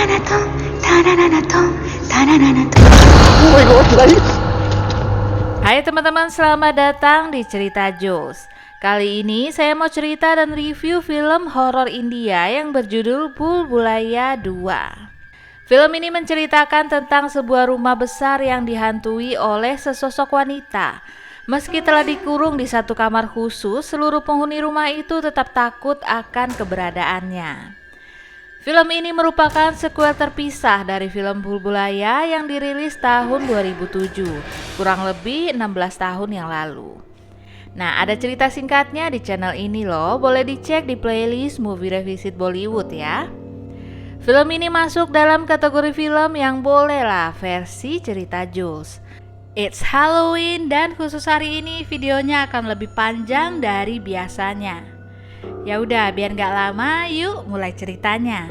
Oh my god, guys. Hai teman-teman, selamat datang di Cerita Jos. Kali ini saya mau cerita dan review film horor India yang berjudul Bhool Bhulaiyaa 2. Film ini menceritakan tentang sebuah rumah besar yang dihantui oleh sesosok wanita. Meski telah dikurung di satu kamar khusus, seluruh penghuni rumah itu tetap takut akan keberadaannya. Film ini merupakan sequel terpisah dari film Bhool Bhulaiyaa yang dirilis tahun 2007, kurang lebih 16 tahun yang lalu. Nah, ada cerita singkatnya di channel ini loh, boleh dicek di playlist Movie Revisit Bollywood ya. Film ini masuk dalam kategori film yang bolehlah versi cerita Jos. It's Halloween dan khusus hari ini videonya akan lebih panjang dari biasanya. Ya udah, biar nggak lama, yuk mulai ceritanya.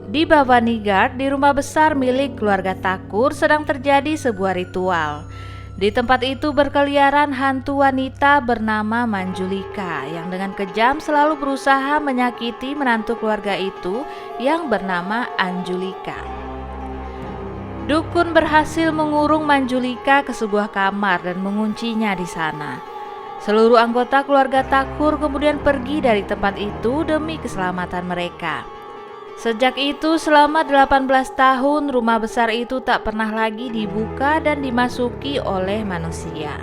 Di Bhavani Garh, di rumah besar milik keluarga Thakur, sedang terjadi sebuah ritual. Di tempat itu berkeliaran hantu wanita bernama Manjulika yang dengan kejam selalu berusaha menyakiti menantu keluarga itu yang bernama Anjulika. Dukun berhasil mengurung Manjulika ke sebuah kamar dan menguncinya di sana. Seluruh anggota keluarga Thakur kemudian pergi dari tempat itu demi keselamatan mereka. Sejak itu selama 18 tahun rumah besar itu tak pernah lagi dibuka dan dimasuki oleh manusia.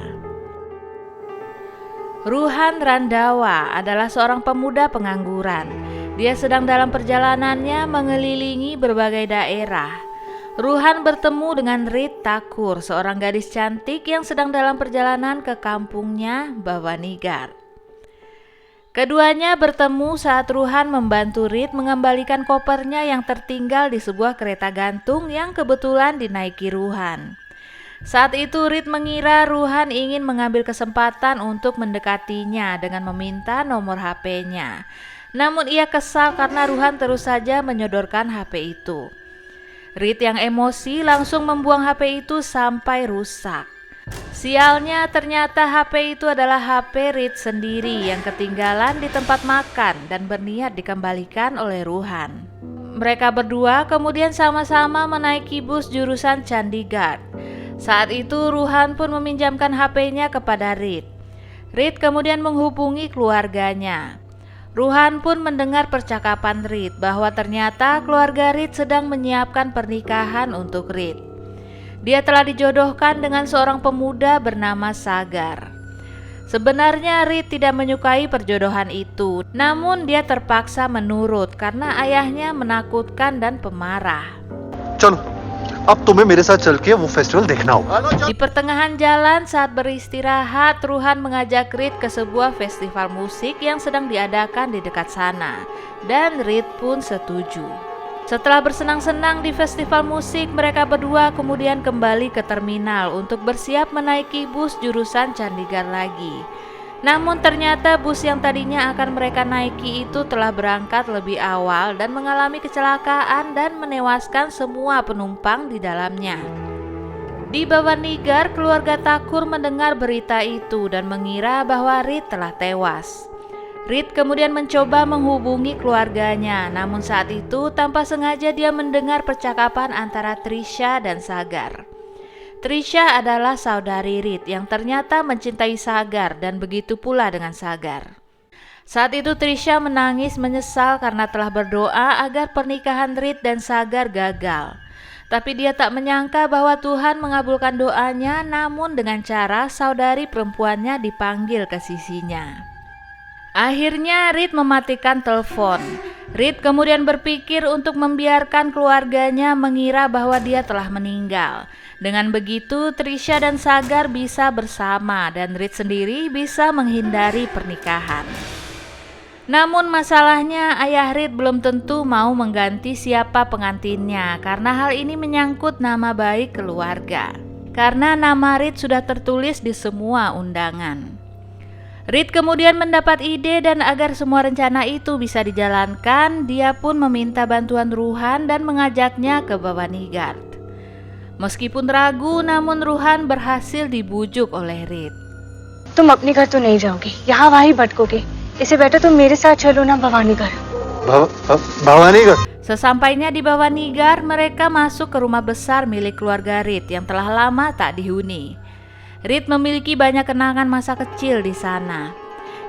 Ruhan Randawa adalah seorang pemuda pengangguran. Dia sedang dalam perjalanannya mengelilingi berbagai daerah. Ruhan bertemu dengan Rit Thakur, seorang gadis cantik yang sedang dalam perjalanan ke kampungnya Bhavani Garh. Keduanya bertemu saat Ruhan membantu Rit mengembalikan kopernya yang tertinggal di sebuah kereta gantung yang kebetulan dinaiki Ruhan. Saat itu Rit mengira Ruhan ingin mengambil kesempatan untuk mendekatinya dengan meminta nomor HP-nya. Namun ia kesal karena Ruhan terus saja menyodorkan HP itu. Rit yang emosi langsung membuang HP itu sampai rusak. Sialnya ternyata HP itu adalah HP Rit sendiri yang ketinggalan di tempat makan dan berniat dikembalikan oleh Ruhan. Mereka berdua kemudian sama-sama menaiki bus jurusan Chandigarh. Saat itu Ruhan pun meminjamkan HP-nya kepada Rit. Rit kemudian menghubungi keluarganya. Ruhan pun mendengar percakapan Rit bahwa ternyata keluarga Rit sedang menyiapkan pernikahan untuk Rit. Dia telah dijodohkan dengan seorang pemuda bernama Sagar. Sebenarnya Rit tidak menyukai perjodohan itu, namun dia terpaksa menurut karena ayahnya menakutkan dan pemarah. चलो अब तुम्हें मेरे साथ चल के वो फेस्टिवल देखना होगा. Di pertengahan jalan saat beristirahat, Ruhan mengajak Rit ke sebuah festival musik yang sedang diadakan di dekat sana, dan Rit pun setuju. Setelah bersenang-senang di festival musik, mereka berdua kemudian kembali ke terminal untuk bersiap menaiki bus jurusan Chandigarh lagi. Namun ternyata bus yang tadinya akan mereka naiki itu telah berangkat lebih awal dan mengalami kecelakaan dan menewaskan semua penumpang di dalamnya. Di Bhavani Garh, keluarga Thakur mendengar berita itu dan mengira bahwa Rit telah tewas. Rit kemudian mencoba menghubungi keluarganya, namun saat itu tanpa sengaja dia mendengar percakapan antara Trisha dan Sagar. Trisha adalah saudari Rit yang ternyata mencintai Sagar dan begitu pula dengan Sagar. Saat itu Trisha menangis menyesal karena telah berdoa agar pernikahan Rit dan Sagar gagal. Tapi dia tak menyangka bahwa Tuhan mengabulkan doanya, namun dengan cara saudari perempuannya dipanggil ke sisinya. Akhirnya Rit mematikan telepon. Rit kemudian berpikir untuk membiarkan keluarganya mengira bahwa dia telah meninggal. Dengan begitu Trisha dan Sagar bisa bersama dan Rit sendiri bisa menghindari pernikahan. Namun masalahnya ayah Rit belum tentu mau mengganti siapa pengantinnya karena hal ini menyangkut nama baik keluarga. Karena nama Rit sudah tertulis di semua undangan. Rit kemudian mendapat ide dan agar semua rencana itu bisa dijalankan, dia pun meminta bantuan Ruhan dan mengajaknya ke Bhavani Garh. Meskipun ragu, namun Ruhan berhasil dibujuk oleh Rit. तुम अपने घर तो नहीं जाओगे, यहाँ वहीं भटकोगे। इससे बेटर तुम मेरे साथ चलो ना भवानीगढ़। Bhawanigarh? Sesampainya di Bhavanigar, mereka masuk ke rumah besar milik keluarga Reed yang telah lama tak dihuni. Reed memiliki banyak kenangan masa kecil di sana.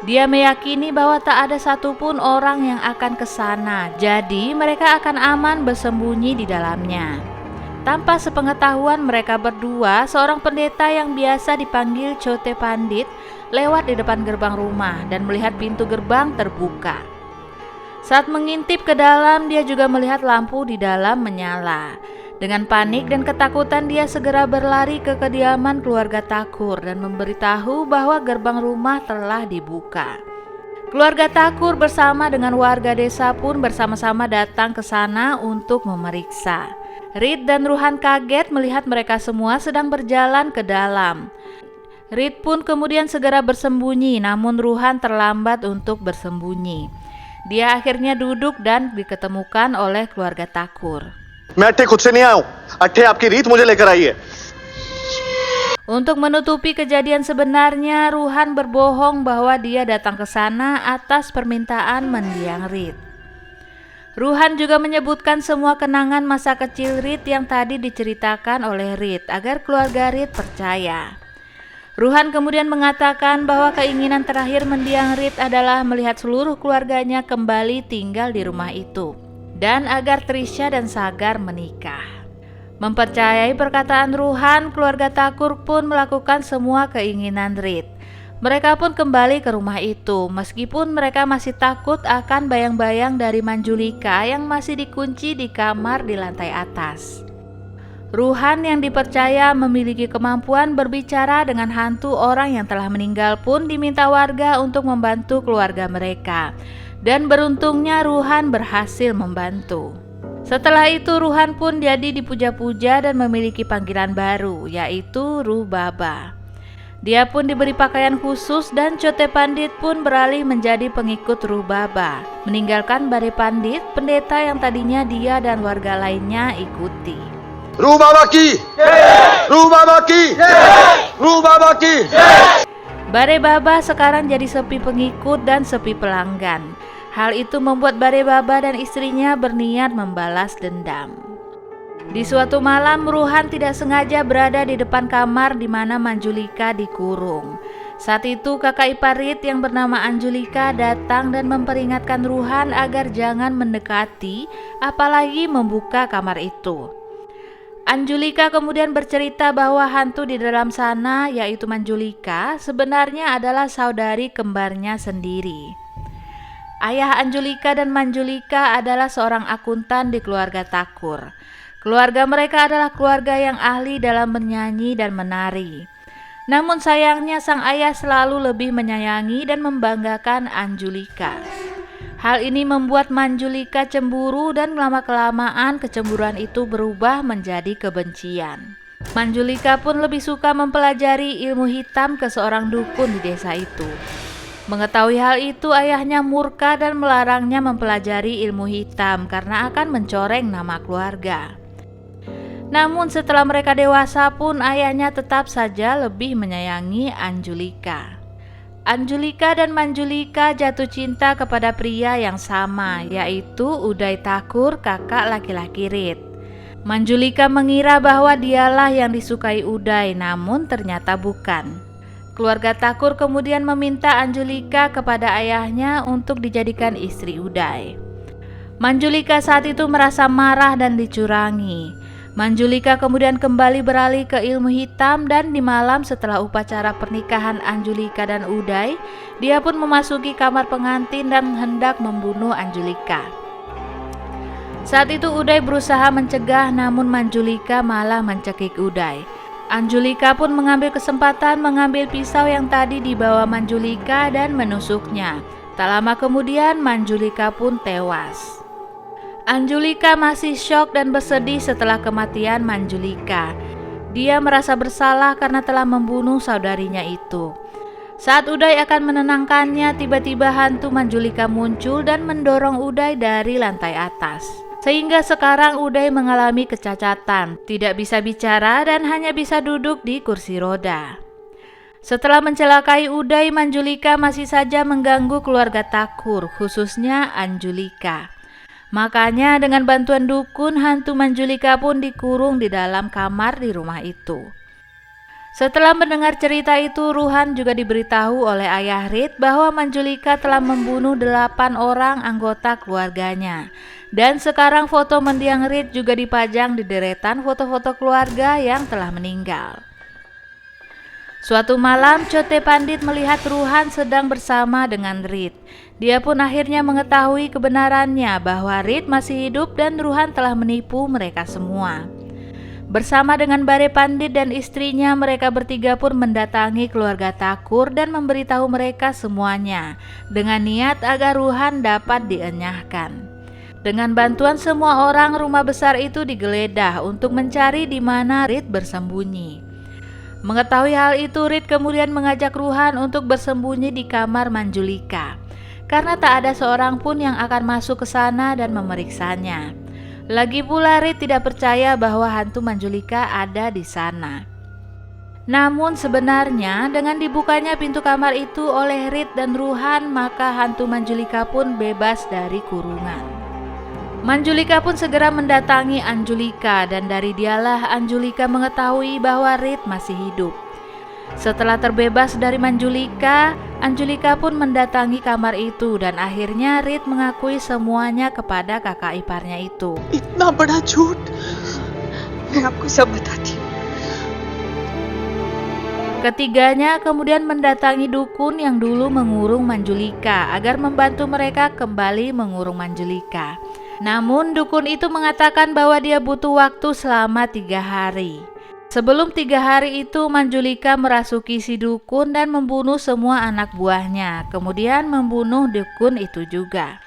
Dia meyakini bahwa tak ada satupun orang yang akan ke sana, jadi mereka akan aman bersembunyi di dalamnya. Tanpa sepengetahuan mereka berdua, seorang pendeta yang biasa dipanggil Chote Pandit lewat di depan gerbang rumah dan melihat pintu gerbang terbuka. Saat mengintip ke dalam, dia juga melihat lampu di dalam menyala. Dengan panik dan ketakutan, dia segera berlari ke kediaman keluarga Thakur dan memberitahu bahwa gerbang rumah telah dibuka. Keluarga Thakur bersama dengan warga desa pun bersama-sama datang ke sana untuk memeriksa. Reed dan Ruhan kaget melihat mereka semua sedang berjalan ke dalam. Reed pun kemudian segera bersembunyi, namun Ruhan terlambat untuk bersembunyi. Dia akhirnya duduk dan diketemukan oleh keluarga Thakur. मैं अट्ठे खुद से नहीं आया हूँ, अट्ठे आपकी रीत मुझे लेकर आई है। Untuk menutupi kejadian sebenarnya, Ruhan berbohong bahwa dia datang ke sana atas permintaan mendiang Reed. Ruhan juga menyebutkan semua kenangan masa kecil Reed yang tadi diceritakan oleh Reed agar keluarga Reed percaya. Ruhan kemudian mengatakan bahwa keinginan terakhir mendiang Reed adalah melihat seluruh keluarganya kembali tinggal di rumah itu dan agar Trisha dan Sagar menikah. Mempercayai perkataan Ruhan, keluarga Thakur pun melakukan semua keinginan Reed. Mereka pun kembali ke rumah itu meskipun mereka masih takut akan bayang-bayang dari Manjulika yang masih dikunci di kamar di lantai atas. Ruhan yang dipercaya memiliki kemampuan berbicara dengan hantu orang yang telah meninggal pun diminta warga untuk membantu keluarga mereka. Dan beruntungnya Ruhan berhasil membantu. Setelah itu Ruhan pun jadi dipuja-puja dan memiliki panggilan baru, yaitu Ruh Baba. Dia pun diberi pakaian khusus dan Chote Pandit pun beralih menjadi pengikut Ruh Baba, meninggalkan Bare Pandit, pendeta yang tadinya dia dan warga lainnya ikuti. रूह बाबा की जय! रूह बाबा की जय! रूह बाबा की जय! Bare Baba sekarang jadi sepi pengikut dan sepi pelanggan. Hal itu membuat Bare Baba dan istrinya berniat membalas dendam. Di suatu malam, Ruhan tidak sengaja berada di depan kamar di mana Manjulika dikurung. Saat itu kakak ipar Reed yang bernama Anjulika datang dan memperingatkan Ruhan agar jangan mendekati, apalagi membuka kamar itu. Anjulika kemudian bercerita bahwa hantu di dalam sana, yaitu Manjulika, sebenarnya adalah saudari kembarnya sendiri. Ayah Anjulika dan Manjulika adalah seorang akuntan di keluarga Thakur. Keluarga mereka adalah keluarga yang ahli dalam bernyanyi dan menari. Namun sayangnya sang ayah selalu lebih menyayangi dan membanggakan Anjulika. Hal ini membuat Manjulika cemburu dan lama-kelamaan kecemburuan itu berubah menjadi kebencian. Manjulika pun lebih suka mempelajari ilmu hitam ke seorang dukun di desa itu. Mengetahui hal itu, ayahnya murka dan melarangnya mempelajari ilmu hitam karena akan mencoreng nama keluarga. Namun setelah mereka dewasa pun ayahnya tetap saja lebih menyayangi Anjulika. Anjulika dan Manjulika jatuh cinta kepada pria yang sama, yaitu Uday Thakur, kakak laki-laki Reed. Manjulika mengira bahwa dialah yang disukai Uday, namun ternyata bukan. Keluarga Thakur kemudian meminta Anjulika kepada ayahnya untuk dijadikan istri Uday. Manjulika saat itu merasa marah dan dicurangi. Manjulika kemudian kembali beralih ke ilmu hitam dan di malam setelah upacara pernikahan Anjulika dan Uday, dia pun memasuki kamar pengantin dan hendak membunuh Anjulika. Saat itu Uday berusaha mencegah, namun Manjulika malah mencekik Uday. Anjulika pun mengambil kesempatan mengambil pisau yang tadi dibawa Manjulika dan menusuknya. Tak lama kemudian Manjulika pun tewas. Anjulika masih syok dan bersedih setelah kematian Manjulika. Dia merasa bersalah karena telah membunuh saudarinya itu. Saat Uday akan menenangkannya, tiba-tiba hantu Manjulika muncul dan mendorong Uday dari lantai atas. Sehingga sekarang Uday mengalami kecacatan, tidak bisa bicara dan hanya bisa duduk di kursi roda. Setelah mencelakai Uday, Manjulika masih saja mengganggu keluarga Thakur, khususnya Anjulika. Makanya dengan bantuan dukun, hantu Manjulika pun dikurung di dalam kamar di rumah itu. Setelah mendengar cerita itu, Ruhan juga diberitahu oleh ayah Rit bahwa Manjulika telah membunuh 8 orang anggota keluarganya. Dan sekarang foto mendiang Rit juga dipajang di deretan foto-foto keluarga yang telah meninggal. Suatu malam, Chote Pandit melihat Ruhan sedang bersama dengan Rit. Dia pun akhirnya mengetahui kebenarannya bahwa Rit masih hidup dan Ruhan telah menipu mereka semua. Bersama dengan Bare Pandit dan istrinya, mereka bertiga pun mendatangi keluarga Thakur dan memberitahu mereka semuanya dengan niat agar Ruhan dapat dienyahkan. Dengan bantuan semua orang, rumah besar itu digeledah untuk mencari di mana Rit bersembunyi. Mengetahui hal itu, Rit kemudian mengajak Ruhan untuk bersembunyi di kamar Manjulika, karena tak ada seorang pun yang akan masuk ke sana dan memeriksanya. Lagi pula Rit tidak percaya bahwa hantu Manjulika ada di sana. Namun sebenarnya dengan dibukanya pintu kamar itu oleh Rit dan Ruhan, maka hantu Manjulika pun bebas dari kurungan. Manjulika pun segera mendatangi Anjulika dan dari dialah Anjulika mengetahui bahwa Rit masih hidup. Setelah terbebas dari Manjulika, Anjulika pun mendatangi kamar itu dan akhirnya Rit mengakui semuanya kepada kakak iparnya itu. इतना बड़ा झूठ मैं आपको सब बताती हूँ। Ketiganya kemudian mendatangi dukun yang dulu mengurung Manjulika agar membantu mereka kembali mengurung Manjulika. Namun dukun itu mengatakan bahwa dia butuh waktu selama 3 hari. Sebelum 3 hari itu, Manjulika merasuki si dukun dan membunuh semua anak buahnya, kemudian membunuh dukun itu juga.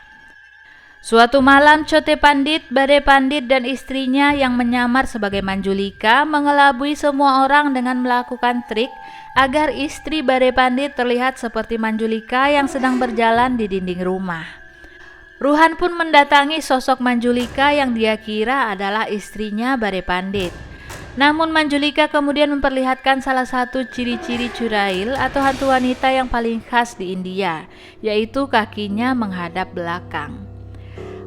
Suatu malam, Chote Pandit, Bare Pandit dan istrinya yang menyamar sebagai Manjulika mengelabui semua orang dengan melakukan trik agar istri Bare Pandit terlihat seperti Manjulika yang sedang berjalan di dinding rumah. Ruhan pun mendatangi sosok Manjulika yang dia kira adalah istrinya Bare Pandit. Namun Manjulika kemudian memperlihatkan salah satu ciri-ciri Churail atau hantu wanita yang paling khas di India, yaitu kakinya menghadap belakang.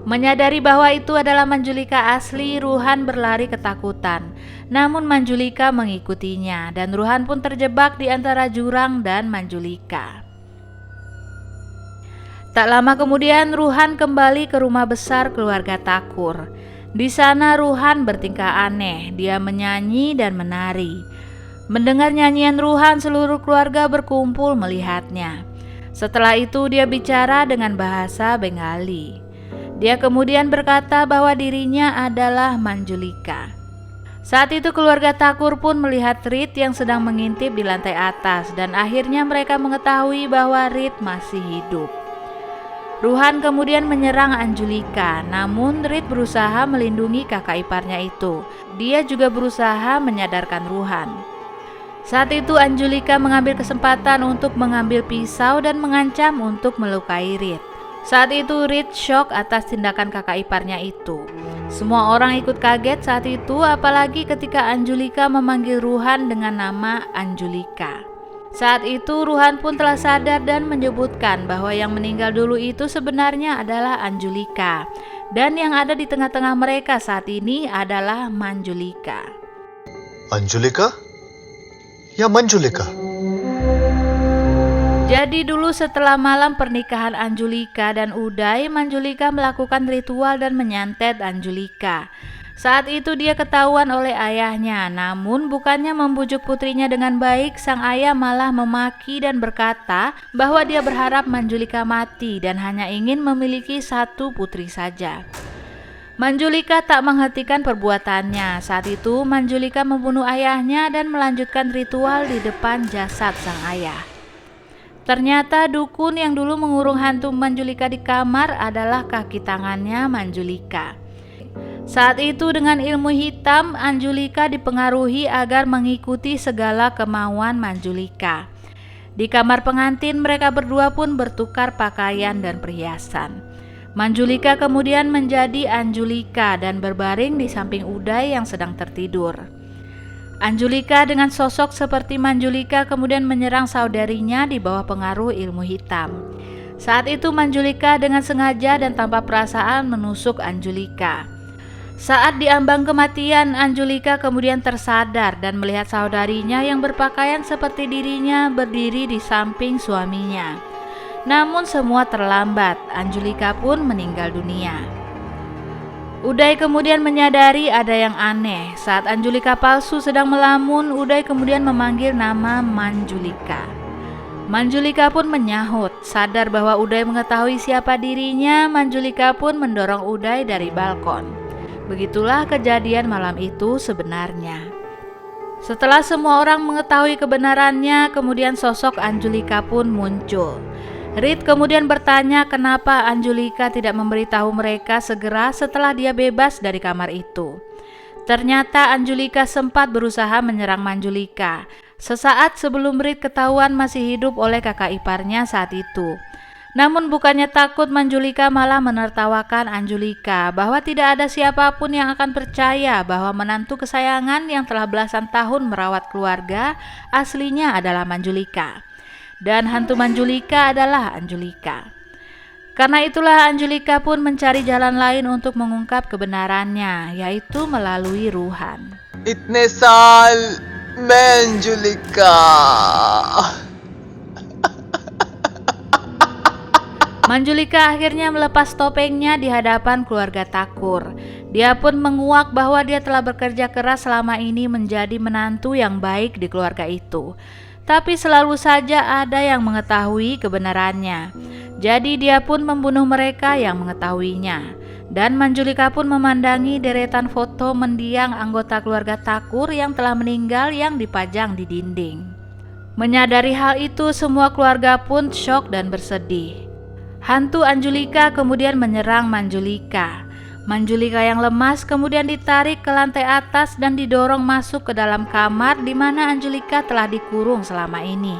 Menyadari bahwa itu adalah Manjulika asli, Ruhan berlari ketakutan. Namun Manjulika mengikutinya dan Ruhan pun terjebak di antara jurang dan Manjulika. Tak lama kemudian Ruhan kembali ke rumah besar keluarga Thakur. Di sana Ruhan bertingkah aneh, dia menyanyi dan menari. Mendengar nyanyian Ruhan, seluruh keluarga berkumpul melihatnya. Setelah itu dia bicara dengan bahasa Bengali. Dia kemudian berkata bahwa dirinya adalah Manjulika. Saat itu keluarga Thakur pun melihat Rit yang sedang mengintip di lantai atas dan akhirnya mereka mengetahui bahwa Rit masih hidup. Ruhan kemudian menyerang Anjulika, namun Rit berusaha melindungi kakak iparnya itu. Dia juga berusaha menyadarkan Ruhan. Saat itu Anjulika mengambil kesempatan untuk mengambil pisau dan mengancam untuk melukai Rit. Saat itu Rit shock atas tindakan kakak iparnya itu. Semua orang ikut kaget saat itu, apalagi ketika Anjulika memanggil Ruhan dengan nama Anjulika. Saat itu Ruhan pun telah sadar dan menyebutkan bahwa yang meninggal dulu itu sebenarnya adalah Anjulika, dan yang ada di tengah-tengah mereka saat ini adalah Manjulika. Anjulika? Ya Manjulika. Jadi dulu setelah malam pernikahan Anjulika dan Uday, Manjulika melakukan ritual dan menyantet Anjulika. Saat itu dia ketahuan oleh ayahnya, namun bukannya membujuk putrinya dengan baik, sang ayah malah memaki dan berkata bahwa dia berharap Manjulika mati dan hanya ingin memiliki 1 putri saja. Manjulika tak menghentikan perbuatannya. Saat itu Manjulika membunuh ayahnya dan melanjutkan ritual di depan jasad sang ayah. Ternyata dukun yang dulu mengurung hantu Manjulika di kamar adalah kaki tangannya Manjulika. Saat itu dengan ilmu hitam, Anjulika dipengaruhi agar mengikuti segala kemauan Manjulika. Di kamar pengantin mereka berdua pun bertukar pakaian dan perhiasan. Manjulika kemudian menjadi Anjulika dan berbaring di samping Uday yang sedang tertidur. Anjulika dengan sosok seperti Manjulika kemudian menyerang saudarinya di bawah pengaruh ilmu hitam. Saat itu Manjulika dengan sengaja dan tanpa perasaan menusuk Anjulika. Saat diambang kematian, Anjulika kemudian tersadar dan melihat saudarinya yang berpakaian seperti dirinya berdiri di samping suaminya. Namun semua terlambat, Anjulika pun meninggal dunia. Uday kemudian menyadari ada yang aneh. Saat Anjulika palsu sedang melamun, Uday kemudian memanggil nama Manjulika. Manjulika pun menyahut. Sadar bahwa Uday mengetahui siapa dirinya, Manjulika pun mendorong Uday dari balkon. Begitulah kejadian malam itu sebenarnya. Setelah semua orang mengetahui kebenarannya, kemudian sosok Anjulika pun muncul. Reed kemudian bertanya kenapa Anjulika tidak memberitahu mereka segera setelah dia bebas dari kamar itu. Ternyata Anjulika sempat berusaha menyerang Manjulika sesaat sebelum Reed ketahuan masih hidup oleh kakak iparnya saat itu. Namun bukannya takut, Manjulika malah menertawakan Anjulika bahwa tidak ada siapapun yang akan percaya bahwa menantu kesayangan yang telah belasan tahun merawat keluarga aslinya adalah Manjulika. Dan hantu Manjulika adalah Anjulika. Karena itulah Anjulika pun mencari jalan lain untuk mengungkap kebenarannya, yaitu melalui Ruhan. इतने साल मैं Anjulika Manjulika akhirnya melepas topengnya di hadapan keluarga Thakur. Dia pun menguak bahwa dia telah bekerja keras selama ini menjadi menantu yang baik di keluarga itu. Tapi selalu saja ada yang mengetahui kebenarannya. Jadi dia pun membunuh mereka yang mengetahuinya. Dan Manjulika pun memandangi deretan foto mendiang anggota keluarga Thakur yang telah meninggal yang dipajang di dinding. Menyadari hal itu, semua keluarga pun syok dan bersedih. Hantu Anjulika kemudian menyerang Manjulika. Manjulika yang lemas kemudian ditarik ke lantai atas dan didorong masuk ke dalam kamar di mana Anjulika telah dikurung selama ini.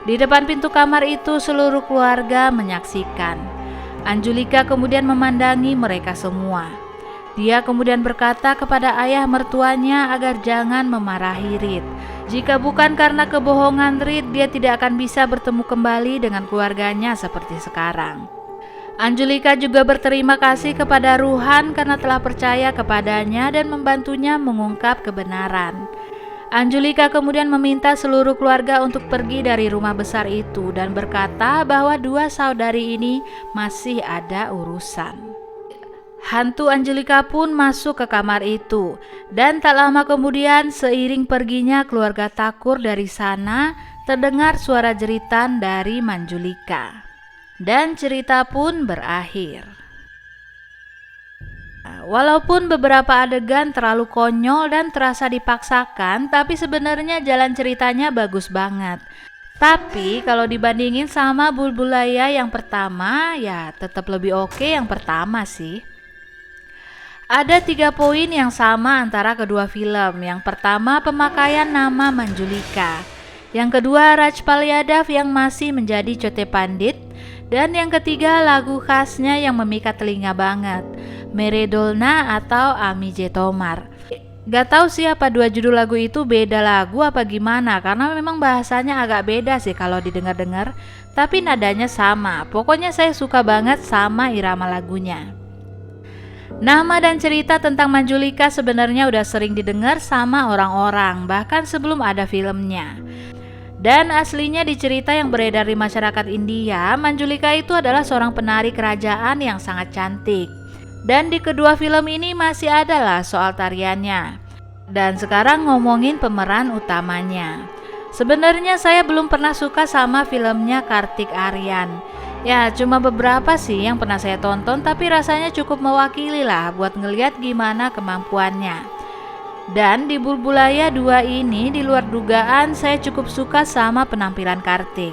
Di depan pintu kamar itu seluruh keluarga menyaksikan. Anjulika kemudian memandangi mereka semua. Dia kemudian berkata kepada ayah mertuanya agar jangan memarahi Reed. Jika bukan karena kebohongan Reed, dia tidak akan bisa bertemu kembali dengan keluarganya seperti sekarang. Anjulika juga berterima kasih kepada Ruhan karena telah percaya kepadanya dan membantunya mengungkap kebenaran. Anjulika kemudian meminta seluruh keluarga untuk pergi dari rumah besar itu dan berkata bahwa dua saudari ini masih ada urusan. Hantu Anjulika pun masuk ke kamar itu, dan tak lama kemudian seiring perginya keluarga Thakur dari sana, terdengar suara jeritan dari Manjulika. Dan cerita pun berakhir. Walaupun beberapa adegan terlalu konyol dan terasa dipaksakan, tapi sebenarnya jalan ceritanya bagus banget. Tapi kalau dibandingin sama Bulbulaya yang pertama, ya tetap lebih oke yang pertama sih. Ada 3 poin yang sama antara kedua film. Yang pertama, pemakaian nama Manjulika. Yang kedua, Rajpal Yadav yang masih menjadi Chote Pandit. Dan yang ketiga, lagu khasnya yang memikat telinga banget, Mere Dolna atau Ami J. Tomar. Gak tahu sih apa dua judul lagu itu beda lagu apa gimana, karena memang bahasanya agak beda sih kalau didengar-dengar. Tapi nadanya sama. Pokoknya saya suka banget sama irama lagunya. Nama dan cerita tentang Manjulika sebenarnya udah sering didengar sama orang-orang, bahkan sebelum ada filmnya. Dan aslinya di cerita yang beredar di masyarakat India, Manjulika itu adalah seorang penari kerajaan yang sangat cantik. Dan di kedua film ini masih adalah soal tariannya. Dan sekarang ngomongin pemeran utamanya. Sebenarnya saya belum pernah suka sama filmnya Kartik Aaryan. Ya cuma beberapa sih yang pernah saya tonton, tapi rasanya cukup mewakili lah buat ngeliat gimana kemampuannya. Dan di Bulbulaya 2 ini di luar dugaan saya cukup suka sama penampilan Kartik.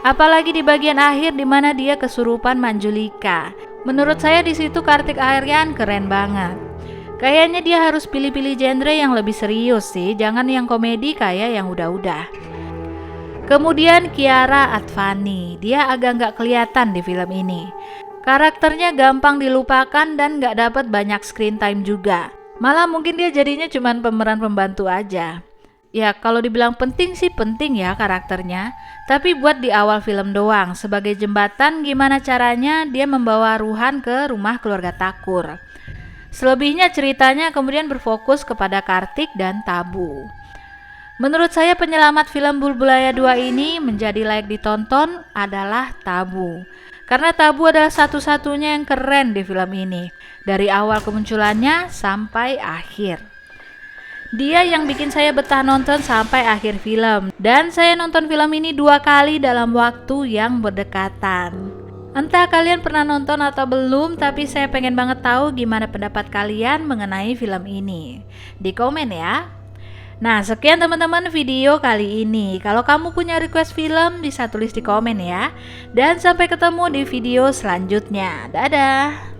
Apalagi di bagian akhir di mana dia kesurupan Manjulika. Menurut saya di situ Kartik Aaryan keren banget. Kayaknya dia harus pilih-pilih genre yang lebih serius sih, jangan yang komedi kayak yang udah-udah. Kemudian Kiara Advani, dia agak nggak kelihatan di film ini. Karakternya gampang dilupakan dan nggak dapat banyak screen time juga. Malah mungkin dia jadinya cuman pemeran pembantu aja. Ya kalau dibilang penting sih penting ya karakternya, tapi buat di awal film doang, sebagai jembatan gimana caranya dia membawa Ruhan ke rumah keluarga Thakur. Selebihnya ceritanya kemudian berfokus kepada Kartik dan Tabu. Menurut saya penyelamat film Bulbulaya 2 ini menjadi layak ditonton adalah Tabu. Karena Tabu adalah satu-satunya yang keren di film ini, dari awal kemunculannya sampai akhir. Dia yang bikin saya betah nonton sampai akhir film, dan saya nonton film ini 2 kali dalam waktu yang berdekatan. Entah kalian pernah nonton atau belum, tapi saya pengen banget tahu gimana pendapat kalian mengenai film ini. Di komen ya. Nah, sekian teman-teman video kali ini. Kalau kamu punya request film bisa tulis di komen ya. Dan sampai ketemu di video selanjutnya. Dadah.